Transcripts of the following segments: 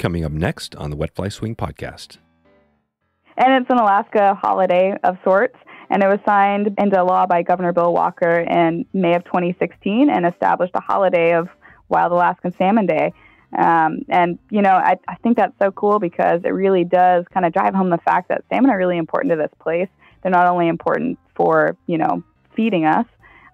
Coming up next on the Wet Fly Swing podcast. And it's an Alaska holiday of sorts, and it was signed into law by Governor Bill Walker in May of 2016 and established a holiday of Wild Alaskan Salmon Day. And, you know, I think that's so cool because it really does kind of drive home the fact that salmon are really important to this place. They're not only important for, you know, feeding us,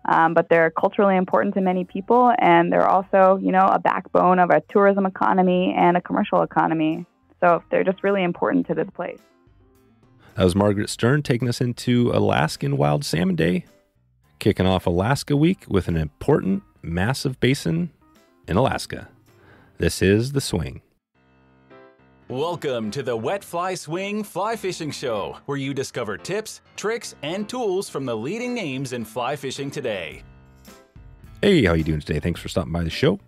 but they're culturally important to many people, and they're also, you know, a backbone of a tourism economy and a commercial economy. So they're just really important to this place. That was Margaret Stern taking us into Alaskan Wild Salmon Day, kicking off Alaska Week with an important, massive basin in Alaska. This is The Swing. Welcome to the Wet Fly Swing Fly Fishing Show, where you discover tips, tricks, and tools from the leading names in fly fishing today. Hey, how you doing today? Thanks for stopping by the show.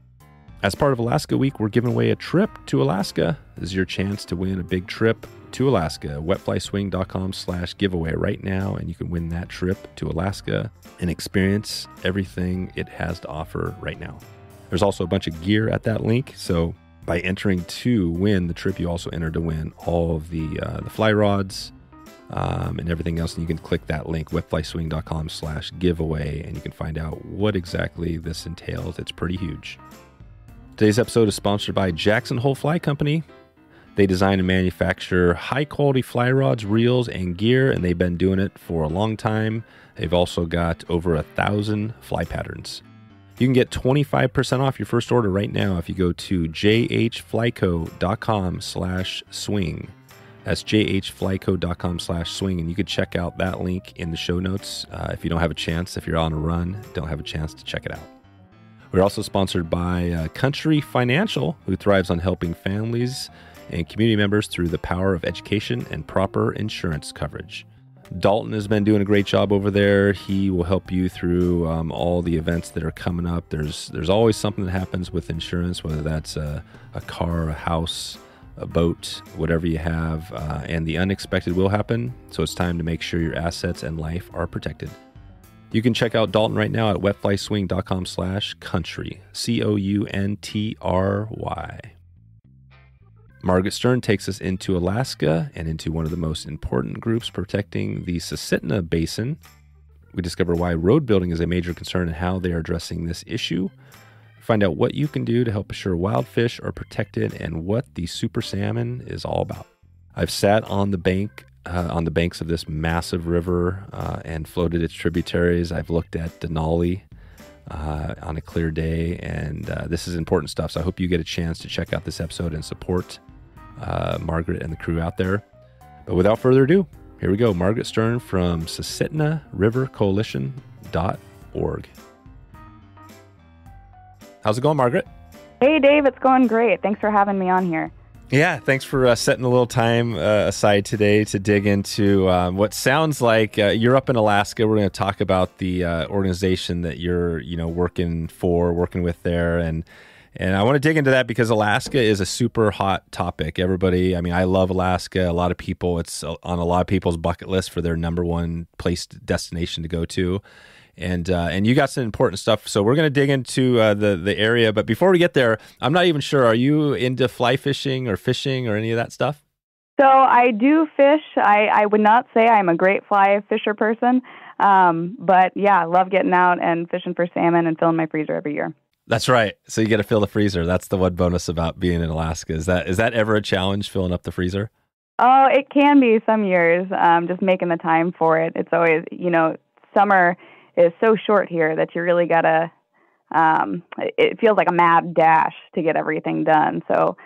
As part of Alaska Week, we're giving away a trip to Alaska. This is your chance to win a big trip to Alaska. wetflyswing.com/giveaway right now, and you can win that trip to Alaska and experience everything it has to offer right now. There's also a bunch of gear at that link, so by entering to win the trip, you also enter to win all of the fly rods and everything else. And you can click that link, wetflyswing.com/giveaway, and you can find out what exactly this entails. It's pretty huge. Today's episode is sponsored by Jackson Hole Fly Company. They design and manufacture high-quality fly rods, reels, and gear, and they've been doing it for a long time. They've also got over 1,000 fly patterns. You can get 25% off your first order right now if you go to jhflyco.com/swing. That's jhflyco.com/swing, and you could check out that link in the show notes. If you don't have a chance, if you're on a run, don't have a chance to check it out. We're also sponsored by Country Financial, who thrives on helping families and community members through the power of education and proper insurance coverage. Dalton has been doing a great job over there. He will help you through all the events that are coming up. There's always something that happens with insurance, whether that's a car, a house, a boat, whatever you have, and the unexpected will happen. So it's time to make sure your assets and life are protected. You can check out Dalton right now at wetflyswing.com/country, COUNTRY. Margaret Stern takes us into Alaska and into one of the most important groups protecting the Susitna Basin. We discover why road building is a major concern and how they are addressing this issue. Find out what you can do to help assure wild fish are protected and what the super salmon is all about. I've sat on the banks of this massive river and floated its tributaries. I've looked at Denali on a clear day, and this is important stuff. So I hope you get a chance to check out this episode and support Margaret and the crew out there. But without further ado, here we go. Margaret Stern from Susitna River Coalition.org. How's it going, Margaret? Hey, Dave, it's going great. Thanks for having me on here. Yeah, thanks for setting a little time aside today to dig into what sounds like you're up in Alaska. We're going to talk about the organization that you're, working with there, and I want to dig into that because Alaska is a super hot topic. Everybody, I love Alaska. A lot of people, it's on a lot of people's bucket list for their number one destination to go to. And you got some important stuff, so we're going to dig into the area. But before we get there, I'm not even sure, are you into fly fishing or any of that stuff? So I do fish. I would not say I'm a great fly fisher person, but yeah, I love getting out and fishing for salmon and filling my freezer every year. That's right. So you get to fill the freezer. That's the one bonus about being in Alaska. Is that ever a challenge, filling up the freezer? Oh, it can be some years, just making the time for it. It's always, summer is so short here that you really got to, it feels like a mad dash to get everything done. So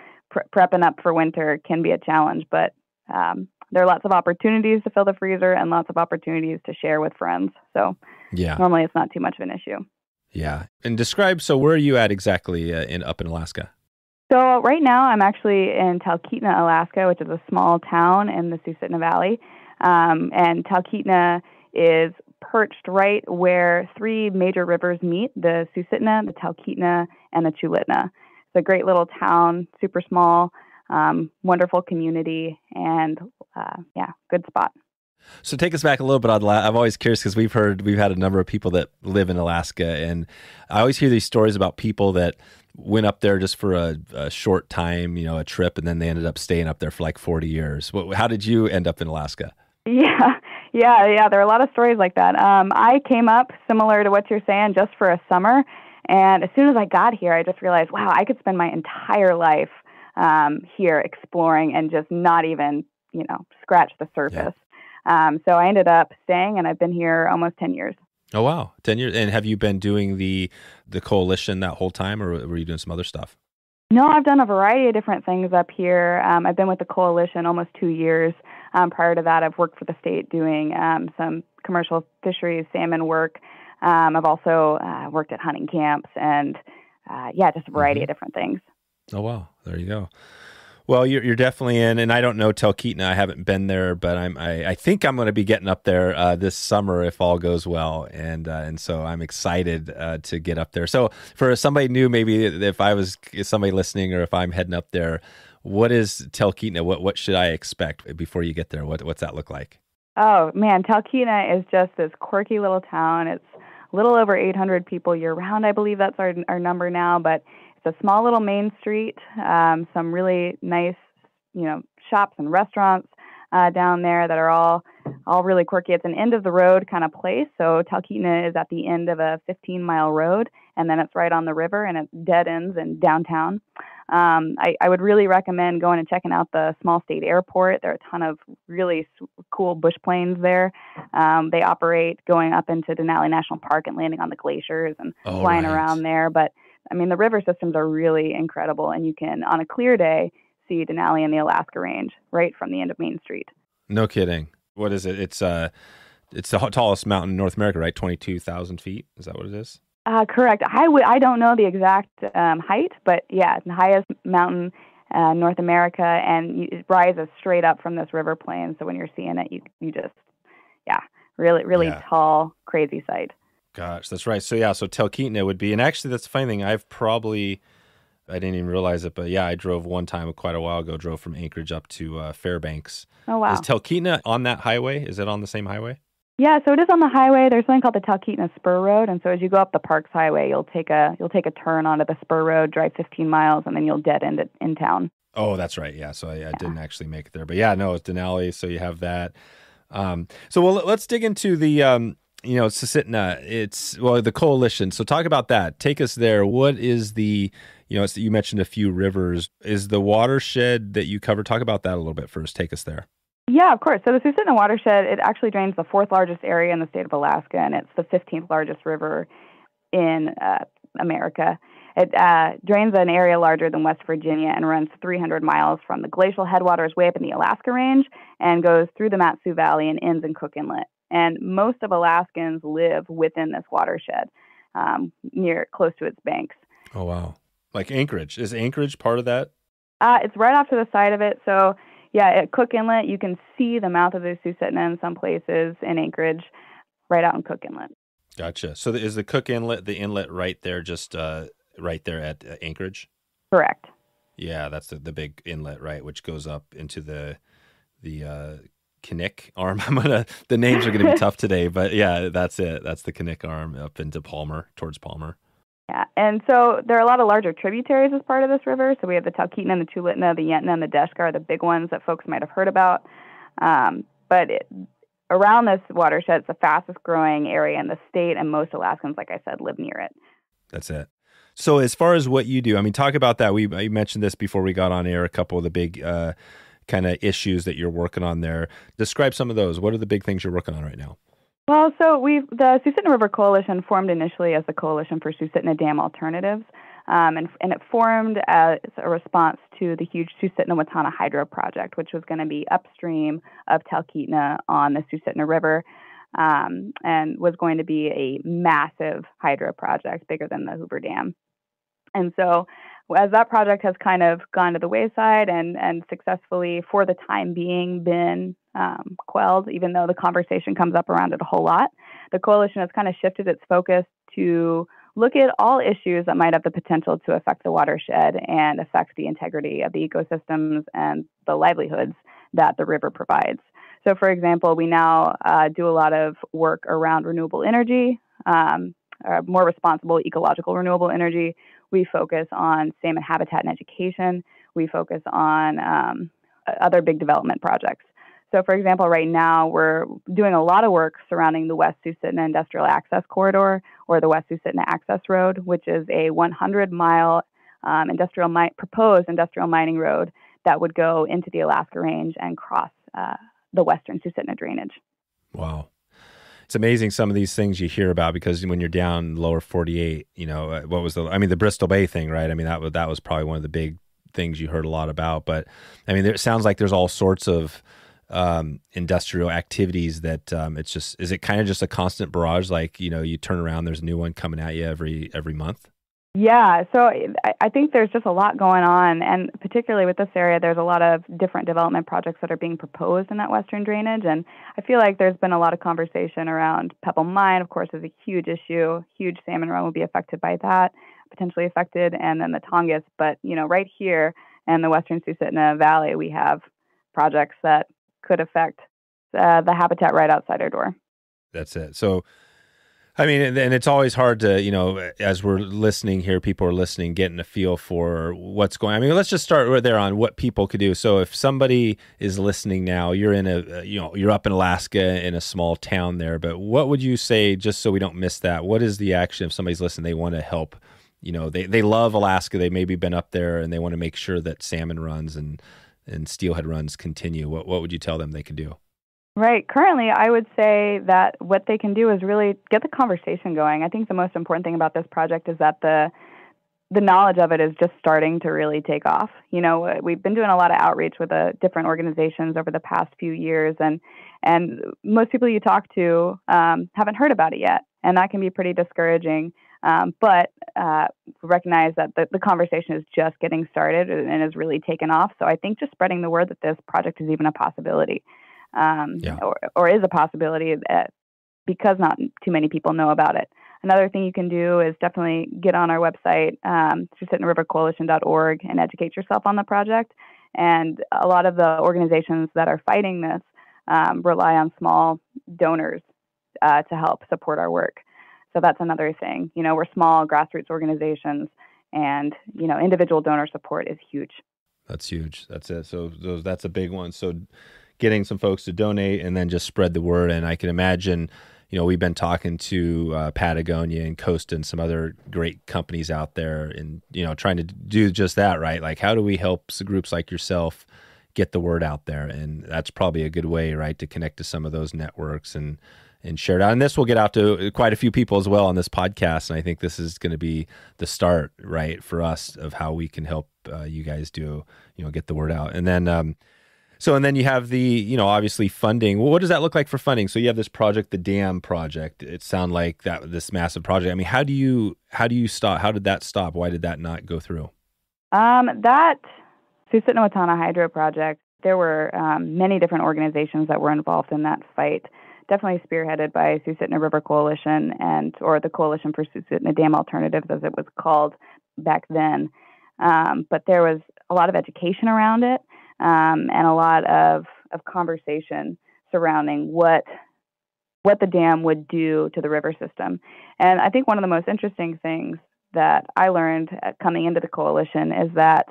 prepping up for winter can be a challenge, but there are lots of opportunities to fill the freezer and lots of opportunities to share with friends. So yeah, normally it's not too much of an issue. Yeah. And so where are you at exactly up in Alaska? So right now I'm actually in Talkeetna, Alaska, which is a small town in the Susitna Valley. And Talkeetna is perched right where three major rivers meet, the Susitna, the Talkeetna, and the Chulitna. It's a great little town, super small, wonderful community, and good spot. So take us back a little bit on I'm always curious because we've had a number of people that live in Alaska, and I always hear these stories about people that went up there just for a short time, a trip, and then they ended up staying up there for like 40 years. How did you end up in Alaska? Yeah. There are a lot of stories like that. I came up similar to what you're saying, just for a summer. And as soon as I got here, I just realized, wow, I could spend my entire life here exploring and just not even, scratch the surface. Yeah. So I ended up staying, and I've been here almost 10 years. Oh, wow. 10 years. And have you been doing the coalition that whole time, or were you doing some other stuff? No, I've done a variety of different things up here. I've been with the coalition almost 2 years. Prior to that, I've worked for the state doing some commercial fisheries, salmon work. I've also worked at hunting camps and, just a variety of different things. Oh, wow. There you go. Well, you're definitely in, and I don't know Talkeetna. I haven't been there, but I think I'm going to be getting up there this summer if all goes well, and so I'm excited to get up there. So for somebody new, maybe if somebody listening, or if I'm heading up there, what is Talkeetna? What should I expect before you get there? What's that look like? Oh man, Talkeetna is just this quirky little town. It's a little over 800 people year round. I believe that's our number now, but it's a small little main street, some really nice, shops and restaurants down there that are all really quirky. It's an end of the road kind of place. So Talkeetna is at the end of a 15-mile road, and then it's right on the river, and it dead ends in downtown. I would really recommend going and checking out the small state airport. There are a ton of really cool bush planes there. They operate going up into Denali National Park and landing on the glaciers and flying around there. But the river systems are really incredible, and you can, on a clear day, see Denali and the Alaska Range right from the end of Main Street. No kidding. What is it? It's the tallest mountain in North America, right? 22,000 feet. Is that what it is? Correct. I don't know the exact height, but yeah, the highest mountain in North America, and it rises straight up from this river plain. So when you're seeing it, you just, really tall, crazy sight. Gosh, that's right. So Talkeetna would be, and actually that's the funny thing. I didn't even realize it, but yeah, I drove one time quite a while ago, drove from Anchorage up to Fairbanks. Oh, wow. Is Talkeetna on that highway? Is it on the same highway? Yeah, so it is on the highway. There's something called the Talkeetna Spur Road, and so as you go up the Parks Highway, you'll take a turn onto the Spur Road, drive 15 miles, and then you'll dead end it in town. Oh, that's right. Yeah, so I didn't actually make it there, but yeah, no, it's Denali, so you have that. Let's dig into the Susitna. It's the coalition. So talk about that. Take us there. What is the you mentioned a few rivers. Is the watershed that you cover? Talk about that a little bit first. Take us there. Yeah, of course. So the Susitna Watershed, it actually drains the 4th largest area in the state of Alaska, and it's the 15th largest river in America. It drains an area larger than West Virginia and runs 300 miles from the glacial headwaters way up in the Alaska Range and goes through the Mat-Su Valley and ends in Cook Inlet. And most of Alaskans live within this watershed, close to its banks. Oh, wow. Like Anchorage. Is Anchorage part of that? It's right off to the side of it. So, yeah, at Cook Inlet, you can see the mouth of the Susitna in some places in Anchorage, right out in Cook Inlet. Gotcha. So is the Cook Inlet, the inlet right there, just right there at Anchorage? Correct. Yeah, that's the big inlet, right, which goes up into the Kinnick arm. The names are going to be tough today, but yeah, that's it. That's the Kinnick arm up into Palmer, towards Palmer. Yeah, and so there are a lot of larger tributaries as part of this river. So we have the Talkeetna and the Chulitna, the Yentna and the Deshka are the big ones that folks might have heard about. Around this watershed, it's the fastest growing area in the state, and most Alaskans, like I said, live near it. That's it. So as far as what you do, talk about that. I mentioned this before we got on air, a couple of the big kind of issues that you're working on there. Describe some of those. What are the big things you're working on right now? Well, so the Susitna River Coalition formed initially as the Coalition for Susitna Dam Alternatives, and it formed as a response to the huge Susitna-Watana hydro project, which was going to be upstream of Talkeetna on the Susitna River, and was going to be a massive hydro project, bigger than the Hoover Dam. And so as that project has kind of gone to the wayside and successfully, for the time being, been quelled, even though the conversation comes up around it a whole lot, the coalition has kind of shifted its focus to look at all issues that might have the potential to affect the watershed and affect the integrity of the ecosystems and the livelihoods that the river provides. So, for example, we now do a lot of work around renewable energy, more responsible ecological renewable energy. We focus on salmon habitat and education. We focus on other big development projects. So, for example, right now we're doing a lot of work surrounding the West Susitna Industrial Access Corridor, or the West Susitna Access Road, which is a 100-mile proposed industrial mining road that would go into the Alaska Range and cross the Western Susitna drainage. Wow. It's amazing some of these things you hear about, because when you're down lower 48, the Bristol Bay thing, right? I mean, that was probably one of the big things you heard a lot about. But I mean, it sounds like there's all sorts of industrial activities that is it kind of just a constant barrage? Like, you turn around, there's a new one coming at you every month? Yeah, so I think there's just a lot going on, and particularly with this area, there's a lot of different development projects that are being proposed in that western drainage, and I feel like there's been a lot of conversation around Pebble Mine, of course, is a huge issue. Huge salmon run will be affected by that, potentially affected, and then the Tongass. But, right here in the Western Susitna Valley, we have projects that could affect the habitat right outside our door. That's it. So, I mean, and it's always hard to, as we're listening here, people are listening, getting a feel for what's going on. I mean, let's just start right there on what people could do. So if somebody is listening now, you're in you're up in Alaska in a small town there, but what would you say, just so we don't miss that, what is the action if somebody's listening, they want to help, they love Alaska, they maybe been up there and they want to make sure that salmon runs and steelhead runs continue. What would you tell them they could do? Right. Currently, I would say that what they can do is really get the conversation going. I think the most important thing about this project is that the knowledge of it is just starting to really take off. We've been doing a lot of outreach with different organizations over the past few years, and most people you talk to haven't heard about it yet, and that can be pretty discouraging. But recognize that the conversation is just getting started and has really taken off. So I think just spreading the word that this project is even a possibility. Or is a possibility, because not too many people know about it. Another thing you can do is definitely get on our website, susitnarivercoalition.org, and educate yourself on the project. And a lot of the organizations that are fighting this rely on small donors to help support our work. So that's another thing. We're small grassroots organizations, and individual donor support is huge. That's huge. That's it. So that's a big one. So getting some folks to donate and then just spread the word. And I can imagine, we've been talking to Patagonia and Costa and some other great companies out there and, trying to do just that, right? Like, how do we help groups like yourself get the word out there? And that's probably a good way, right, to connect to some of those networks and share it out. And this will get out to quite a few people as well on this podcast. And I think this is going to be the start, right, for us of how we can help you guys do, get the word out. And then, and then you have the, obviously funding. Well, what does that look like for funding? So you have this project, the dam project. It sounded like this massive project. I mean, how do you stop? How did that stop? Why did that not go through? That Susitna-Watana hydro project, there were many different organizations that were involved in that fight. Definitely spearheaded by Susitna River Coalition or the Coalition for Susitna Dam Alternatives, as it was called back then. But there was a lot of education around it. And a lot of conversation surrounding what the dam would do to the river system. And I think one of the most interesting things that I learned coming into the coalition is that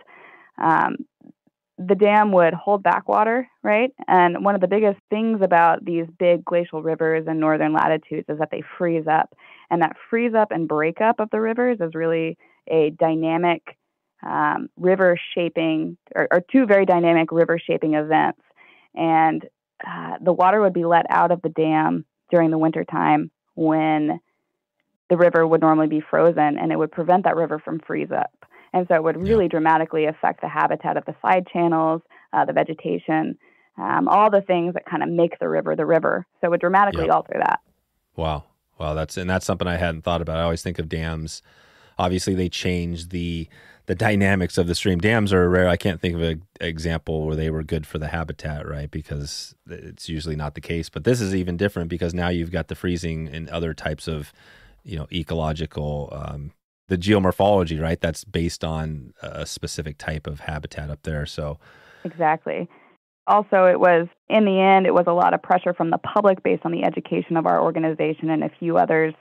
the dam would hold back water, right? And one of the biggest things about these big glacial rivers in northern latitudes is that they freeze up. And that freeze up and break up of the rivers is really a dynamic river shaping, or two very dynamic river shaping events. And the water would be let out of the dam during the winter time when the river would normally be frozen, and it would prevent that river from freeze up. And so it would really dramatically affect the habitat of the side channels, the vegetation, all the things that kind of make the river the river. So it would dramatically alter that. Wow. That's something I hadn't thought about. I always think of dams. Obviously, they change the dynamics of the stream. Dams are rare. I can't think of an example where they were good for the habitat, right? Because it's usually not the case. But this is even different because now you've got the freezing and other types of, ecological, the geomorphology, right? That's based on a specific type of habitat up there. So exactly. Also, in the end, it was a lot of pressure from the public based on the education of our organization and a few others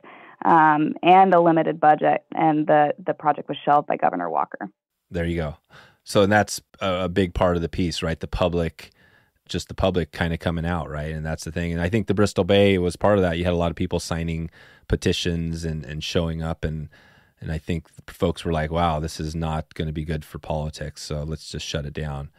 and a limited budget. And the project was shelved by Governor Walker. There you go. So that's a big part of the piece, right? The public kind of coming out, right? And that's the thing. And I think the Bristol Bay was part of that. You had a lot of people signing petitions and showing up. And I think folks were like, wow, this is not going to be good for politics. So let's just shut it down.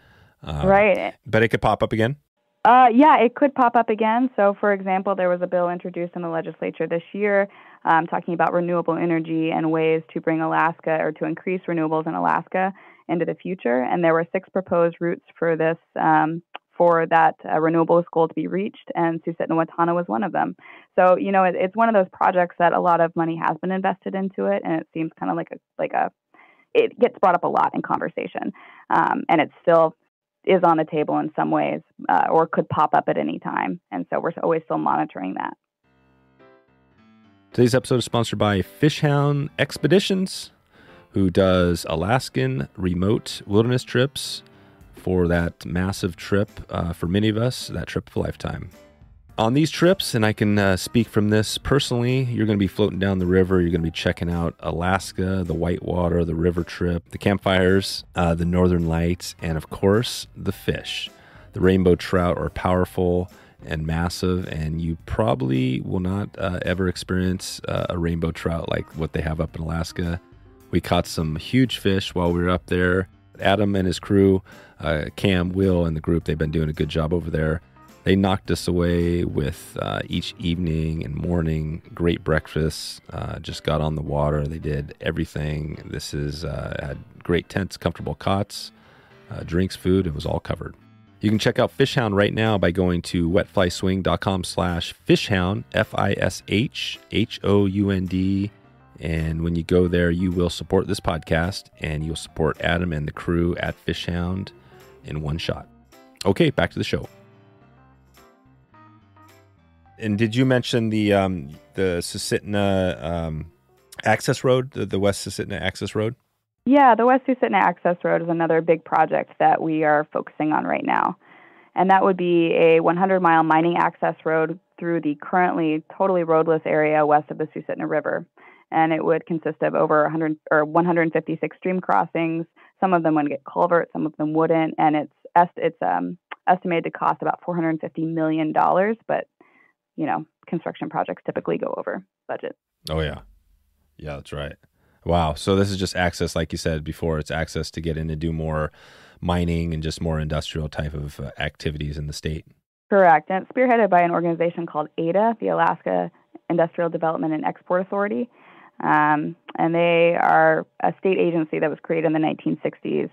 Right. But it could pop up again? Yeah, it could pop up again. So, for example, there was a bill introduced in the legislature this year talking about renewable energy and ways to bring Alaska or to increase renewables in Alaska into the future. And there were 6 proposed routes for this, for that renewables goal to be reached, and Susitna-Watana was one of them. So, it's one of those projects that a lot of money has been invested into it, and it seems kind of it gets brought up a lot in conversation, and it still is on the table in some ways, or could pop up at any time. And so we're always still monitoring that. Today's episode is sponsored by FishHound Expeditions, who does Alaskan remote wilderness trips for that massive trip for many of us, that trip of a lifetime. On these trips, and I can speak from this personally, you're going to be floating down the river. You're going to be checking out Alaska, the whitewater, the river trip, the campfires, the northern lights, and of course, the fish. The rainbow trout are powerful and massive, and you probably will not ever experience a rainbow trout like what they have up in Alaska. We caught some huge fish while we were up there. Adam and his crew, Cam, Will, and the group, they've been doing a good job over there. They knocked us away with each evening and morning, great breakfast, just got on the water. They did everything. This is had great tents, comfortable cots, drinks, food. It was all covered. You can check out FishHound right now by going to wetflyswing.com/fishhound, FishHound. And when you go there, you will support this podcast, and you'll support Adam and the crew at FishHound in one shot. Okay, back to the show. And did you mention the Susitna Access Road, the West Susitna Access Road? Yeah, the West Susitna Access Road is another big project that we are focusing on right now. And that would be a 100-mile mining access road through the currently totally roadless area west of the Susitna River. And it would consist of over 156 stream crossings. Some of them would get culverts, some of them wouldn't. And it's estimated to cost about $450 million, but construction projects typically go over budget. Oh, yeah. Yeah, that's right. Wow. So this is just access, like you said before, it's access to get in and do more mining and just more industrial type of activities in the state. Correct. And it's spearheaded by an organization called ADA, the Alaska Industrial Development and Export Authority. And they are a state agency that was created in the 1960s.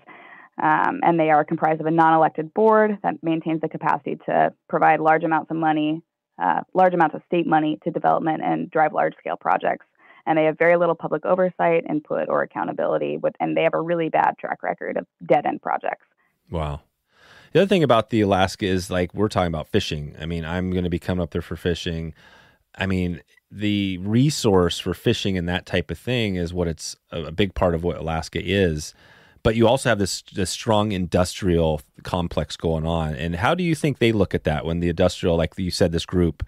And they are comprised of a non-elected board that maintains the capacity to provide large amounts of state money to development and drive large-scale projects. And they have very little public oversight, input, or accountability, and they have a really bad track record of dead-end projects. Wow. The other thing about the Alaska is, like, we're talking about fishing. I mean, I'm going to be coming up there for fishing. I mean, the resource for fishing and that type of thing is what it's a big part of what Alaska is. But you also have this strong industrial complex going on. And how do you think they look at that when the industrial, like you said, this group,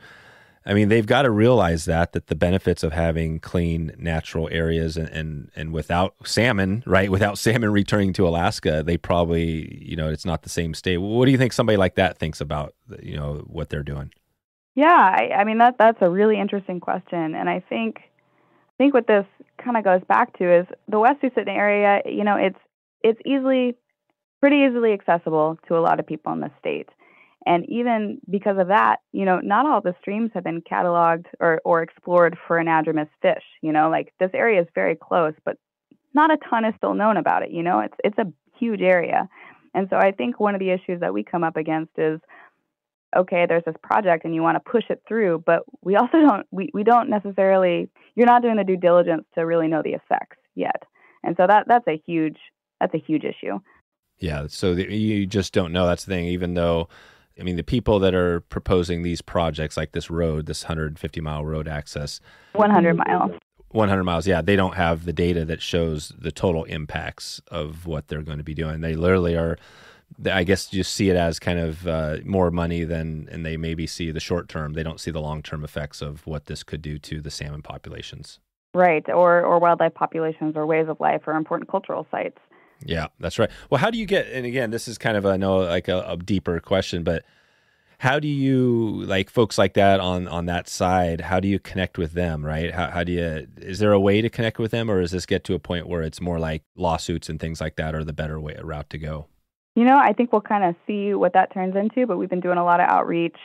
I mean, they've got to realize that the benefits of having clean, natural areas and without salmon, right? Without salmon returning to Alaska, they probably, it's not the same state. What do you think somebody like that thinks about, what they're doing? Yeah, I mean, that's a really interesting question. And I think what this kind of goes back to is the West Susitna area, it's pretty easily accessible to a lot of people in the state. And even because of that, not all the streams have been cataloged or explored for anadromous fish. Like this area is very close, but not a ton is still known about it. It's a huge area. And so I think one of the issues that we come up against is, okay, there's this project and you want to push it through, but we also don't necessarily, you're not doing the due diligence to really know the effects yet. And so that's a huge issue. Yeah. So you just don't know. That's the thing, even though, I mean, the people that are proposing these projects like this road, this 150-mile road access. 100 miles. 100 miles, yeah. They don't have the data that shows the total impacts of what they're going to be doing. They literally are I guess just see it as kind of more money and they maybe see the short term. They don't see the long-term effects of what this could do to the salmon populations. Right, or wildlife populations or ways of life or important cultural sites. Yeah, that's right. Well, how do you get, and again, this is kind of, I know, like a deeper question, but how do you, like folks like that on that side, how do you connect with them, right? How do you, is there a way to connect with them, or does this get to a point where it's more like lawsuits and things like that are the better route to go? I think we'll kind of see what that turns into, but we've been doing a lot of outreach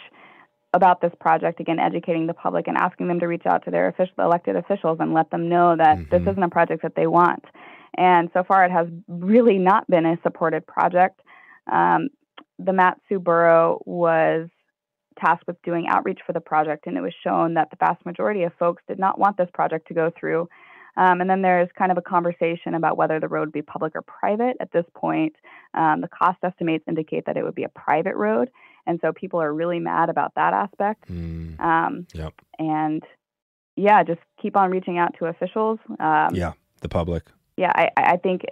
about this project, again, educating the public and asking them to reach out to their elected officials and let them know that this isn't a project that they want. And so far, it has really not been a supported project. The Mat-Su Borough was tasked with doing outreach for the project, and it was shown that the vast majority of folks did not want this project to go through. And then there's kind of a conversation about whether the road be public or private. At this point, the cost estimates indicate that it would be a private road, and so people are really mad about that aspect. Yep. And yeah, just keep on reaching out to officials. The public. Yeah, I think,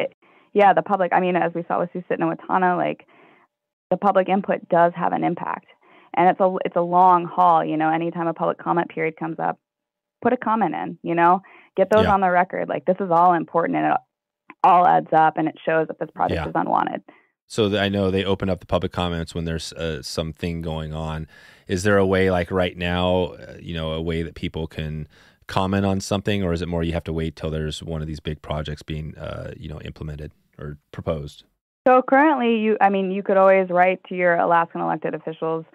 the public. I mean, as we saw with Susitna-Watana, like the public input does have an impact, and it's a long haul. Anytime a public comment period comes up, put a comment in. Get those on the record. Like, this is all important, and it all adds up, and it shows that this project is unwanted. So I know they open up the public comments when there's something going on. Is there a way, like right now, a way that people can comment on something, or is it more you have to wait till there's one of these big projects being, implemented or proposed? So currently, you could always write to your Alaskan elected officials.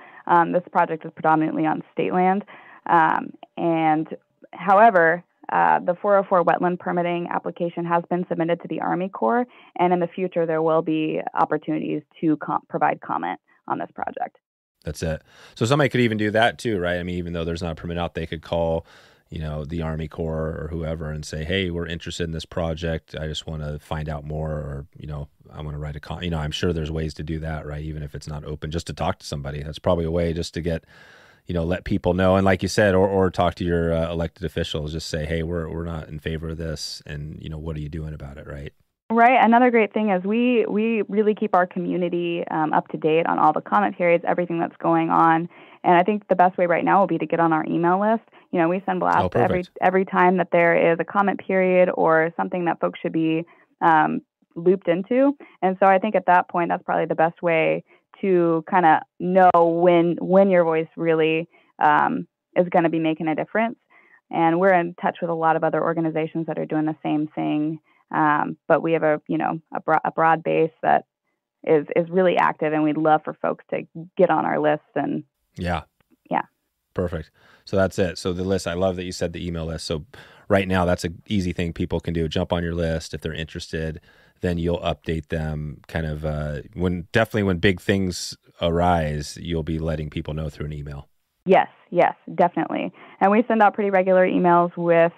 This project is predominantly on state land, and however, the 404 wetland permitting application has been submitted to the Army Corps, and in the future there will be opportunities to provide comment on this project. That's it. So somebody could even do that too, right? I mean, even though there's not a permit out, they could call, the Army Corps or whoever and say, hey, we're interested in this project. I just want to find out more, or, I want to write a I'm sure there's ways to do that, right? Even if it's not open, just to talk to somebody. That's probably a way just to get, let people know. And like you said, or talk to your elected officials, just say, hey, we're not in favor of this. And, what are you doing about it, right? Right. Another great thing is we really keep our community up to date on all the comment periods, everything that's going on. And I think the best way right now will be to get on our email list. We send blasts every time that there is a comment period or something that folks should be looped into. And so I think at that point, that's probably the best way to kind of know when your voice really is going to be making a difference. And we're in touch with a lot of other organizations that are doing the same thing. But we have a broad base that is really active, and we'd love for folks to get on our list. And yeah. Perfect. So that's it. So the list, I love that you said the email list. So right now, that's an easy thing people can do. Jump on your list if they're interested. Then you'll update them kind of when big things arise, you'll be letting people know through an email. Yes, definitely. And we send out pretty regular emails with,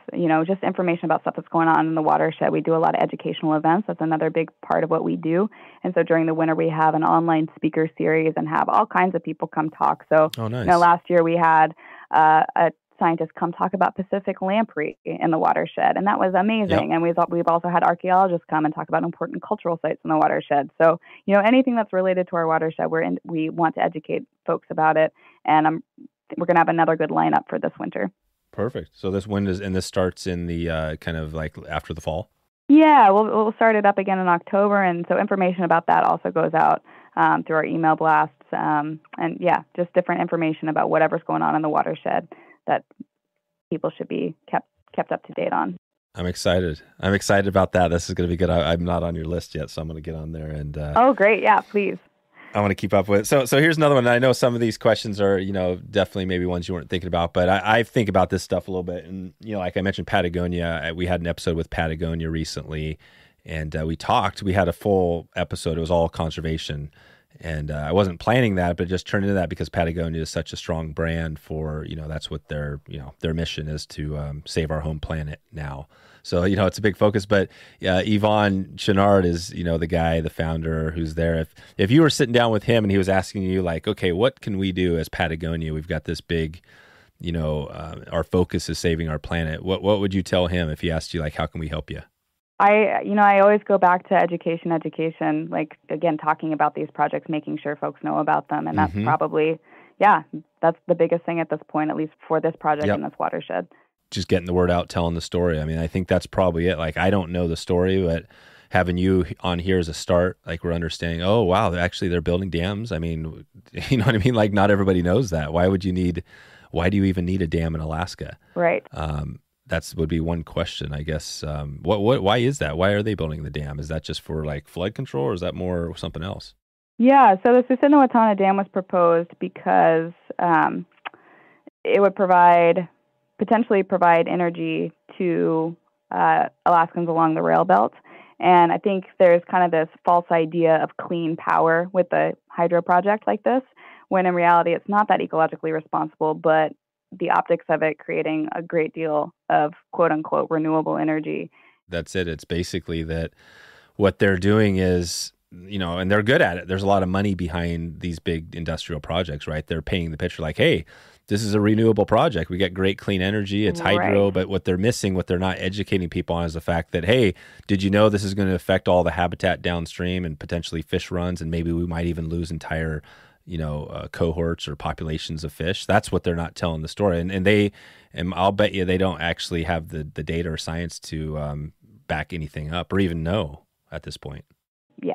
just information about stuff that's going on in the watershed. We do a lot of educational events. That's another big part of what we do. And so during the winter, we have an online speaker series and have all kinds of people come talk. So, nice. Last year we had a scientist come talk about Pacific lamprey in the watershed, and that was amazing. Yep. And we've also had archaeologists come and talk about important cultural sites in the watershed. So, anything that's related to our watershed, we want to educate folks about it. And we're going to have another good lineup for this winter. Perfect. So this starts in the kind of like after the fall? Yeah, we'll start it up again in October. And so information about that also goes out through our email blasts. And just different information about whatever's going on in the watershed that people should be kept up to date on. I'm excited about that. This is going to be good. I'm not on your list yet, so I'm going to get on there. And oh, great. Yeah, please. I want to keep up with it. So here's another one. I know some of these questions are, definitely maybe ones you weren't thinking about, but I think about this stuff a little bit. And, like I mentioned, Patagonia, we had an episode with Patagonia recently, and we had a full episode. It was all conservation. And I wasn't planning that, but it just turned into that because Patagonia is such a strong brand for, that's what their mission is, to save our home planet now. So, it's a big focus. But Yvon Chouinard is, the guy, the founder who's there. If you were sitting down with him and he was asking you like, okay, what can we do as Patagonia? We've got this big, our focus is saving our planet. What would you tell him if he asked you like, how can we help you? I always go back to education, like, again, talking about these projects, making sure folks know about them. And that's probably, that's the biggest thing at this point, at least for this project in this watershed. Just getting the word out, telling the story. I mean, I think that's probably it. Like, I don't know the story, but having you on here as a start, like, we're understanding, oh, wow, they're building dams. I mean, you know what I mean? Like, not everybody knows that. Why do you even need a dam in Alaska? Right. That would be one question, I guess. Why is that? Why are they building the dam? Is that just for like flood control, or is that more something else? Yeah, so the Susitna-Watana Dam was proposed because it would potentially provide energy to Alaskans along the rail belt. And I think there's kind of this false idea of clean power with a hydro project like this, when in reality it's not that ecologically responsible, but the optics of it creating a great deal of quote-unquote renewable energy. That's it. It's basically that what they're doing is, and they're good at it. There's a lot of money behind these big industrial projects, right? They're painting the picture like, hey, this is a renewable project. We get great clean energy. It's hydro. Right. But what they're missing, what they're not educating people on, is the fact that, hey, did you know this is going to affect all the habitat downstream and potentially fish runs, and maybe we might even lose entire cohorts or populations of fish. That's what they're not telling the story. And I'll bet you they don't actually have the data or science to back anything up or even know at this point. Yeah.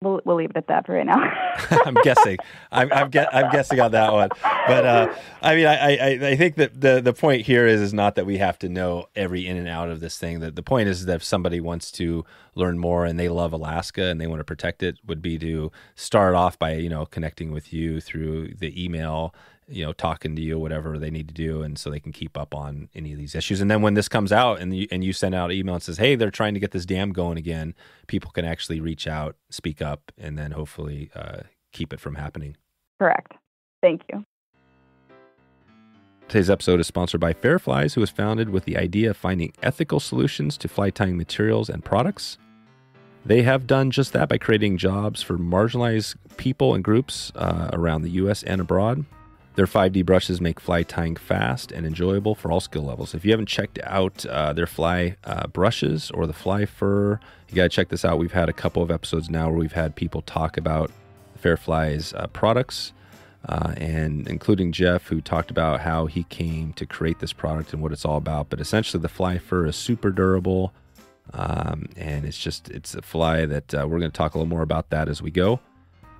We'll leave it at that for right now. I'm guessing. I'm guessing on that one. But I mean, I think that the point here is not that we have to know every in and out of this thing. That the point is that if somebody wants to learn more and they love Alaska and they want to protect it, would be to start off by connecting with you through the email, talking to you, whatever they need to do, and so they can keep up on any of these issues. And then when this comes out and you send out an email and says, hey, they're trying to get this dam going again, people can actually reach out, speak up, and then hopefully keep it from happening. Correct. Thank you. Today's episode is sponsored by Fairflies, who was founded with the idea of finding ethical solutions to fly tying materials and products. They have done just that by creating jobs for marginalized people and groups around the U.S. and abroad. Their 5D brushes make fly tying fast and enjoyable for all skill levels. If you haven't checked out their fly brushes or the fly fur, you got to check this out. We've had a couple of episodes now where we've had people talk about Fairfly's products, and including Jeff, who talked about how he came to create this product and what it's all about. But essentially, the fly fur is super durable, and it's a fly that we're going to talk a little more about that as we go.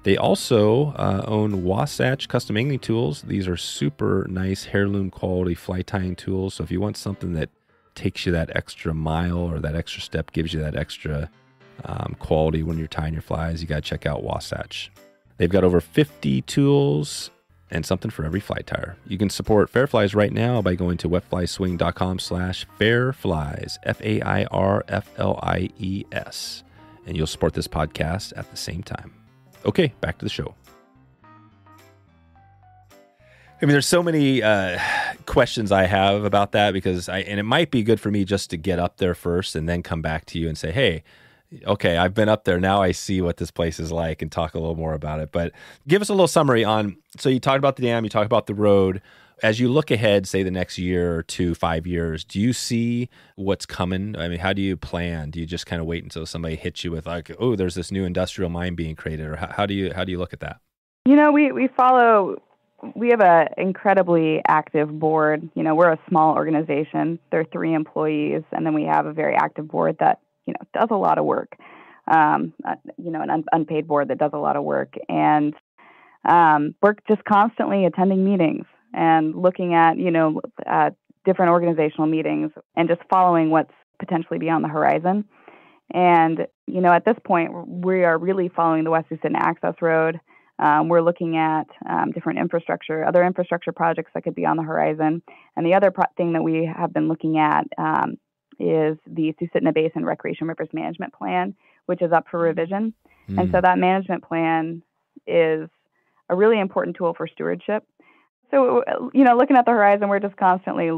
They also own Wasatch custom angling tools. These are super nice heirloom quality fly tying tools. So if you want something that takes you that extra mile or that extra step, gives you that extra quality when you're tying your flies, you got to check out Wasatch. They've got over 50 tools and something for every fly tyer. You can support Fairflies right now by going to wetflyswing.com/fairflies, FAIRFLIES, and you'll support this podcast at the same time. Okay, back to the show. I mean, there's so many questions I have about that and it might be good for me just to get up there first and then come back to you and say, hey, okay, I've been up there. Now I see what this place is like and talk a little more about it. But give us a little summary on, so you talked about the dam, you talked about the road. As you look ahead, say the next year or 2, 5 years, do you see what's coming? I mean, how do you plan? Do you just kind of wait until somebody hits you with like, oh, there's this new industrial mine being created? Or how do you look at that? We have an incredibly active board. We're a small organization. There are 3 employees, and then we have a very active board that, does a lot of work. An unpaid board that does a lot of work. And we're just constantly attending meetings and looking at, different organizational meetings and just following what's potentially beyond the horizon. And, at this point, we are really following the West Susitna Access Road. We're looking at different other infrastructure projects that could be on the horizon. And the other thing that we have been looking at is the Susitna Basin Recreation Rivers Management Plan, which is up for revision. And so that management plan is a really important tool for stewardship. So, looking at the horizon, we're just constantly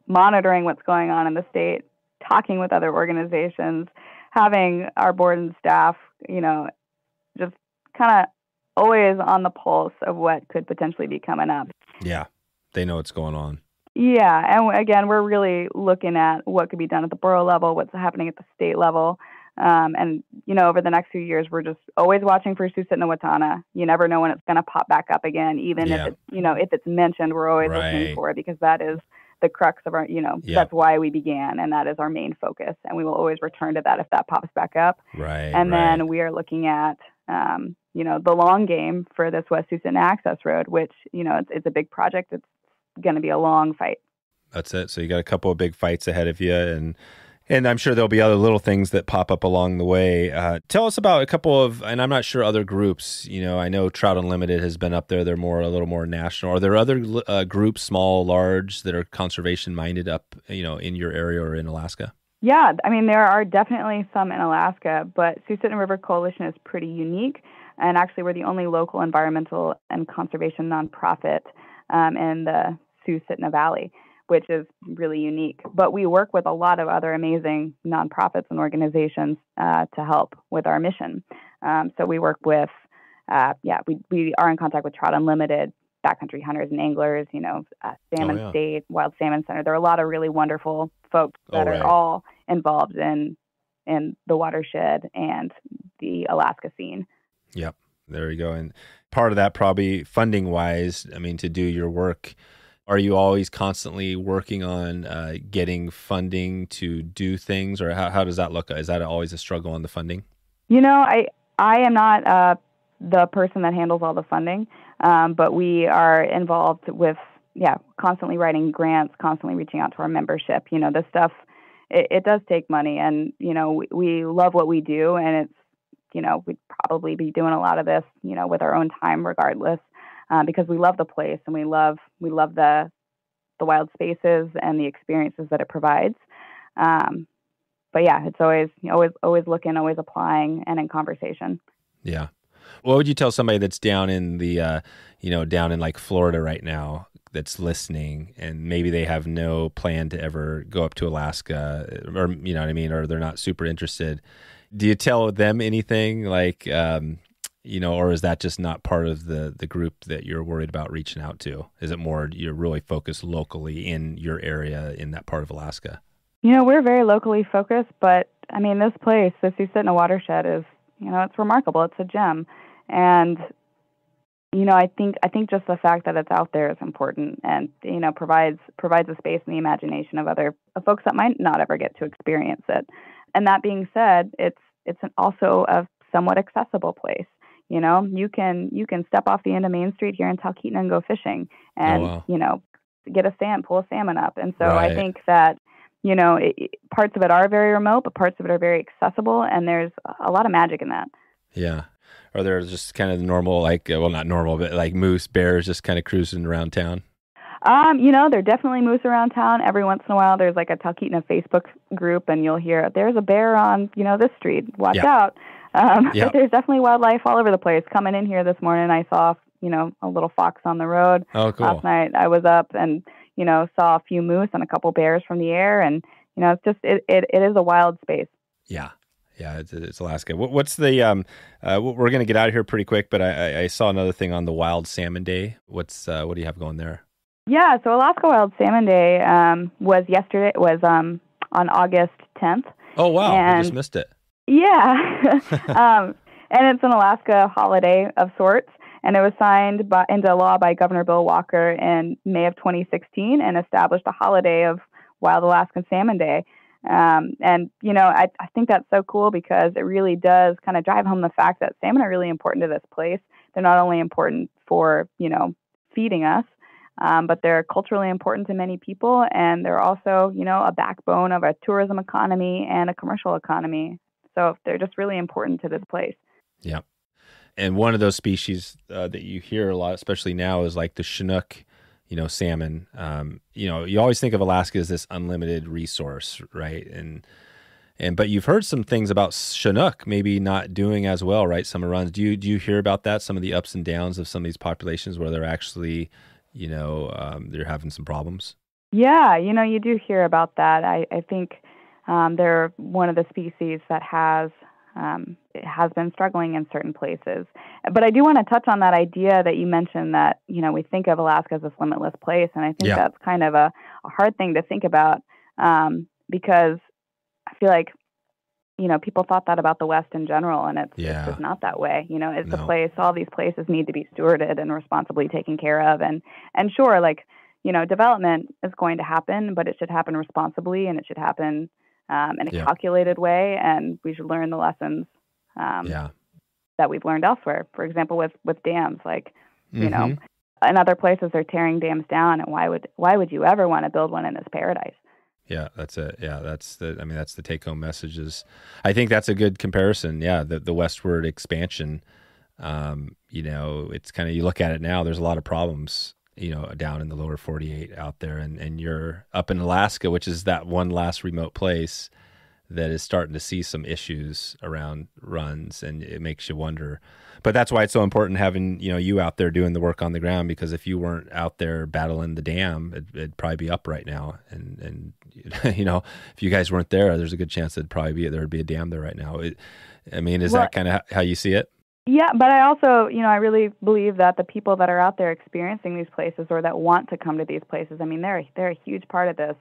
monitoring what's going on in the state, talking with other organizations, having our board and staff, just kind of always on the pulse of what could potentially be coming up. Yeah, they know what's going on. Yeah, and again, we're really looking at what could be done at the borough level, what's happening at the state level. And, over the next few years, we're just always watching for Susitna-Watana. You never know when it's going to pop back up again, even if Yeah. it's, if it's mentioned, we're always listening Right. for it because that is the crux of our, Yep. that's why we began, and that is our main focus. And we will always return to that if that pops back up. Right. And Right. then we are looking at, the long game for this West Susitna Access Road, which, it's a big project. It's going to be a long fight. That's it. So you got a couple of big fights ahead of you, and I'm sure there'll be other little things that pop up along the way. Tell us about a couple of, and I'm not sure other groups. I know Trout Unlimited has been up there. They're a little more national. Are there other groups, small, large, that are conservation minded up, in your area or in Alaska? Yeah, I mean, there are definitely some in Alaska, but Susitna River Coalition is pretty unique. And actually, we're the only local environmental and conservation nonprofit in the Susitna Valley, which is really unique. But we work with a lot of other amazing nonprofits and organizations to help with our mission. So we work with, we are in contact with Trout Unlimited, Backcountry Hunters and Anglers, Salmon State, Wild Salmon Center. There are a lot of really wonderful folks that are all involved in the watershed and the Alaska scene. Yep. There you go. And part of that probably funding wise, I mean, to do your work, are you always constantly working on getting funding to do things, or how does that look? Is that always a struggle on the funding? I am not the person that handles all the funding, but we are involved with, constantly writing grants, constantly reaching out to our membership. This stuff, it does take money, and, we love what we do, and it's, we'd probably be doing a lot of this, with our own time regardless, because we love the place and we love the wild spaces and the experiences that it provides. But yeah, it's always looking, always applying, and in conversation. Yeah. What would you tell somebody that's down in the, down in like Florida right now, that's listening, and maybe they have no plan to ever go up to Alaska, or, you know what I mean? Or they're not super interested. Do you tell them anything like, or is that just not part of the group that you're worried about reaching out to? Is it more you're really focused locally in your area in that part of Alaska? We're very locally focused, but I mean, this place, the Susitna Watershed, is, it's remarkable. It's a gem. And, I think just the fact that it's out there is important, and, provides a space in the imagination of other folks that might not ever get to experience it. And that being said, it's also a somewhat accessible place. You can step off the end of Main Street here in Talkeetna and go fishing, and get pull a salmon up. And so I think that parts of it are very remote, but parts of it are very accessible, and there's a lot of magic in that. Yeah. Are there just kind of the normal, not normal, but like moose, bears just kind of cruising around town? There definitely moose around town. Every once in a while, there's like a Talkeetna Facebook group, and you'll hear there's a bear on, this street. Watch out. But there's definitely wildlife all over the place. Coming in here this morning, I saw, a little fox on the road. Oh, cool. Last night I was up and, saw a few moose and a couple bears from the air, and, it's just, it is a wild space. Yeah. Yeah, it's Alaska. What's the? We're going to get out of here pretty quick, but I saw another thing on the Wild Salmon Day. What do you have going there? Yeah, so Alaska Wild Salmon Day was yesterday. Was on August 10th. Oh wow, I just missed it. Yeah, and it's an Alaska holiday of sorts, and it was signed into law by Governor Bill Walker in May of 2016, and established a holiday of Wild Alaskan Salmon Day. And, I think that's so cool because it really does kind of drive home the fact that salmon are really important to this place. They're not only important for, feeding us, but they're culturally important to many people. And they're also, a backbone of a tourism economy and a commercial economy. So they're just really important to this place. Yeah. And one of those species that you hear a lot, especially now, is like the Chinook, salmon. You always think of Alaska as this unlimited resource, right? But you've heard some things about Chinook maybe not doing as well, right? Summer runs. Do you hear about that? Some of the ups and downs of some of these populations where they're actually, they're having some problems? Yeah, you do hear about that. I think they're one of the species that has it has been struggling in certain places. But I do want to touch on that idea that you mentioned that, we think of Alaska as this limitless place. And I think that's kind of a hard thing to think about because I feel like, people thought that about the West in general, and it's just not that way. It's a place, all these places need to be stewarded and responsibly taken care of. And sure, development is going to happen, but it should happen responsibly, and it should happen in a calculated way, and we should learn the lessons that we've learned elsewhere. For example, with dams, in other places they're tearing dams down, and why would you ever want to build one in this paradise? Yeah, that's it. Yeah, that's the take-home message. I think that's a good comparison. Yeah, the westward expansion. It's kind of, you look at it now, there's a lot of problems, down in the lower 48 out there, and you're up in Alaska, which is that one last remote place that is starting to see some issues around runs, and it makes you wonder. But that's why it's so important having, you out there doing the work on the ground, because if you weren't out there battling the dam, it'd probably be up right now. And if you guys weren't there, there's a good chance there'd be a dam there right now. Is that kind of how you see it? Yeah, but I also, I really believe that the people that are out there experiencing these places, or that want to come to these places, they're a huge part of this.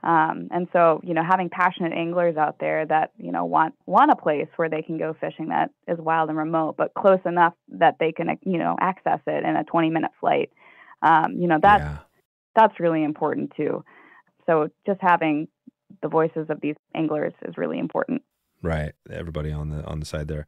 And so, having passionate anglers out there that, want a place where they can go fishing that is wild and remote, but close enough that they can, access it in a 20-minute flight. That's really important too. So just having the voices of these anglers is really important. Right. Everybody on the side there.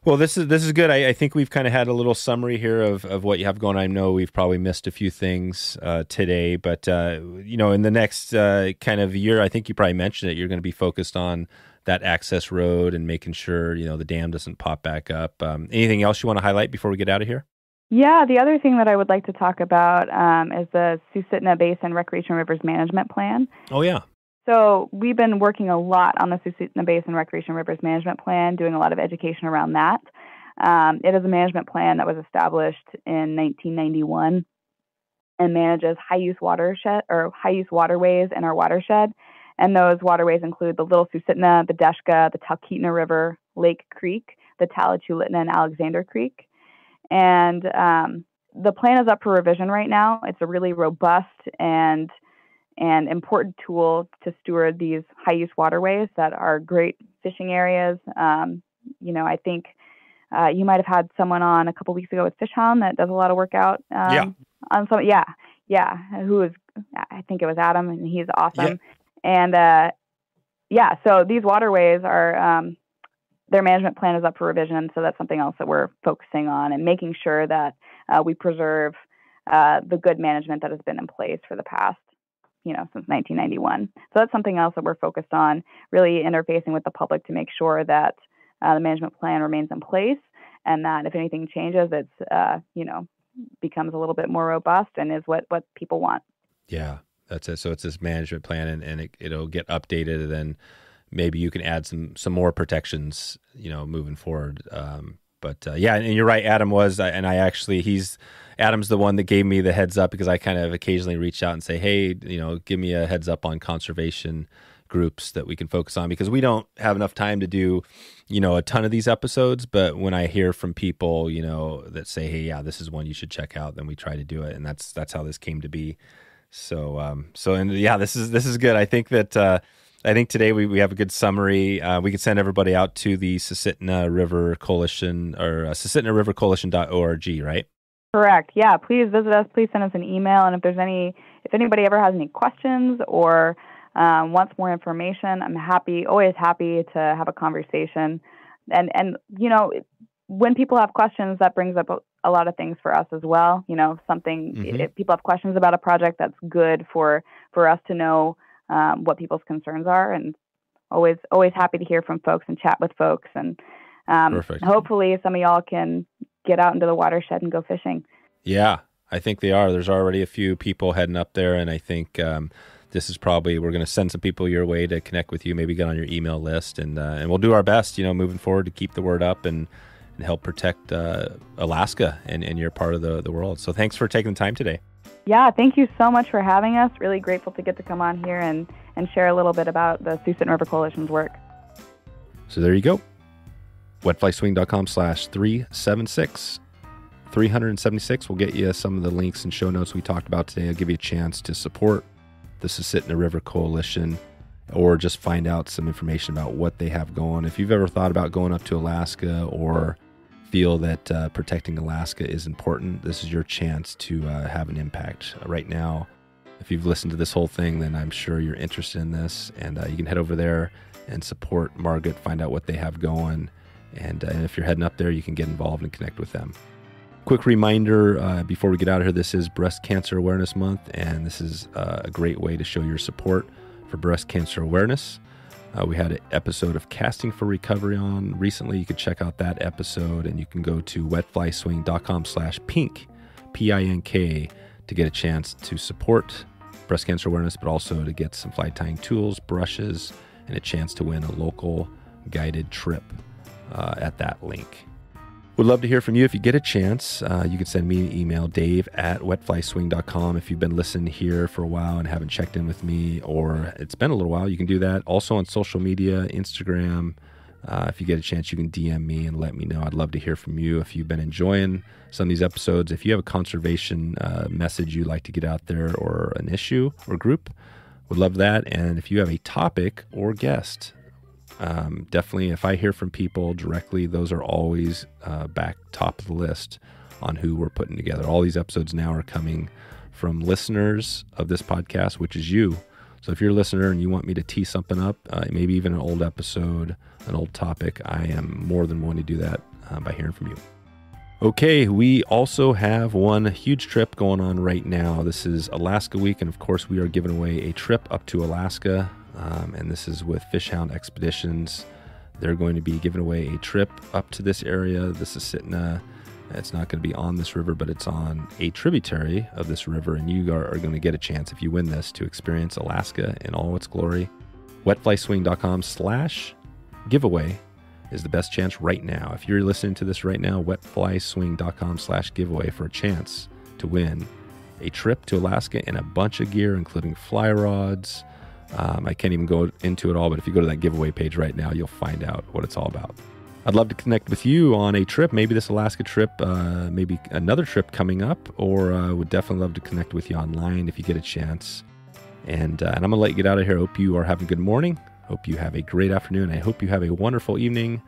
Well, this is good. I think we've kind of had a little summary here of what you have going on. I know we've probably missed a few things today, but in the next kind of year, I think you probably mentioned it, you're going to be focused on that access road and making sure the dam doesn't pop back up. Anything else you want to highlight before we get out of here? Yeah, the other thing that I would like to talk about is the Susitna Basin Recreational Rivers Management Plan. Oh yeah. So we've been working a lot on the Susitna Basin Recreation Rivers Management Plan, doing a lot of education around that. It is a management plan that was established in 1991 and manages high-use waterways in our watershed. And those waterways include the Little Susitna, the Deshka, the Talkeetna River, Lake Creek, the Chulitna, and Alexander Creek. And the plan is up for revision right now. It's a really robust and important tool to steward these high-use waterways that are great fishing areas. I think you might have had someone on a couple weeks ago with FishHound that does a lot of work out on some. Who is? I think it was Adam, and he's awesome. Yeah. And so these waterways are their management plan is up for revision, so that's something else that we're focusing on and making sure that we preserve the good management that has been in place for the past, since 1991. So that's something else that we're focused on, really interfacing with the public to make sure that the management plan remains in place, and that if anything changes, it's, becomes a little bit more robust and is what people want. Yeah, that's it. So it's this management plan, and it'll get updated, and then maybe you can add some more protections, moving forward. And you're right. Adam was, and Adam's the one that gave me the heads up, because I kind of occasionally reach out and say, hey, give me a heads up on conservation groups that we can focus on, because we don't have enough time to do, a ton of these episodes. But when I hear from people, that say, hey, yeah, this is one you should check out, then we try to do it. And that's how this came to be. This is good. I think that, I think today we have a good summary. We could send everybody out to the Susitna River Coalition, or susitnarivercoalition.org, right? Correct. Yeah. Please visit us. Please send us an email. And if anybody ever has any questions or wants more information, I'm always happy to have a conversation. And when people have questions, that brings up a lot of things for us as well. If people have questions about a project, that's good for us to know what people's concerns are, and always happy to hear from folks and chat with folks. And hopefully some of y'all can get out into the watershed and go fishing. Yeah, I think they are. There's already a few people heading up there, and I think this is probably, we're going to send some people your way to connect with you, maybe get on your email list, and we'll do our best, moving forward to keep the word up and help protect Alaska and your part of the world. So thanks for taking the time today. Yeah, thank you so much for having us. Really grateful to get to come on here and share a little bit about the Susitna River Coalition's work. So there you go. wetflyswing.com/376. 376 will get you some of the links and show notes we talked about today. I'll give you a chance to support the Susitna River Coalition or just find out some information about what they have going. If you've ever thought about going up to Alaska or feel that protecting Alaska is important, this is your chance to have an impact. Right now, if you've listened to this whole thing, then I'm sure you're interested in this, and you can head over there and support Margaret, find out what they have going, and if you're heading up there, you can get involved and connect with them. Quick reminder before we get out of here, this is Breast Cancer Awareness Month, and this is a great way to show your support for breast cancer awareness. We had an episode of Casting for Recovery on recently. You can check out that episode, and you can go to wetflyswing.com/pink, P-I-N-K, to get a chance to support breast cancer awareness, but also to get some fly tying tools, brushes, and a chance to win a local guided trip at that link. Would love to hear from you. If you get a chance, you can send me an email, dave@wetflyswing.com. If you've been listening here for a while and haven't checked in with me, or it's been a little while, you can do that. Also on social media, Instagram. If you get a chance, you can DM me and let me know. I'd love to hear from you if you've been enjoying some of these episodes. If you have a conservation message you'd like to get out there, or an issue or group, would love that. And if you have a topic or guest, definitely, if I hear from people directly, those are always back top of the list on who we're putting together. All these episodes now are coming from listeners of this podcast, which is you. So if you're a listener and you want me to tee something up, maybe even an old episode, an old topic, I am more than willing to do that by hearing from you. Okay, we also have one huge trip going on right now. This is Alaska Week, and of course we are giving away a trip up to Alaska. And this is with FishHound Expeditions. They're going to be giving away a trip up to this area, the Susitna. It's not going to be on this river, but it's on a tributary of this river, and you are going to get a chance, if you win this, to experience Alaska in all its glory. wetflyswing.com/giveaway is the best chance right now. If you're listening to this right now, wetflyswing.com/giveaway for a chance to win a trip to Alaska and a bunch of gear, including fly rods. I can't even go into it all, but if you go to that giveaway page right now, you'll find out what it's all about. I'd love to connect with you on a trip, maybe this Alaska trip, maybe another trip coming up, or would definitely love to connect with you online if you get a chance. And I'm going to let you get out of here. Hope you are having a good morning. Hope you have a great afternoon. I hope you have a wonderful evening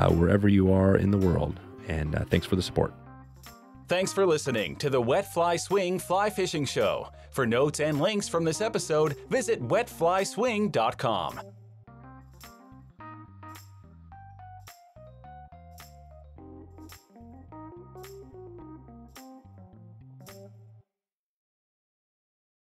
wherever you are in the world. And thanks for the support. Thanks for listening to the Wet Fly Swing Fly Fishing Show. For notes and links from this episode, visit wetflyswing.com.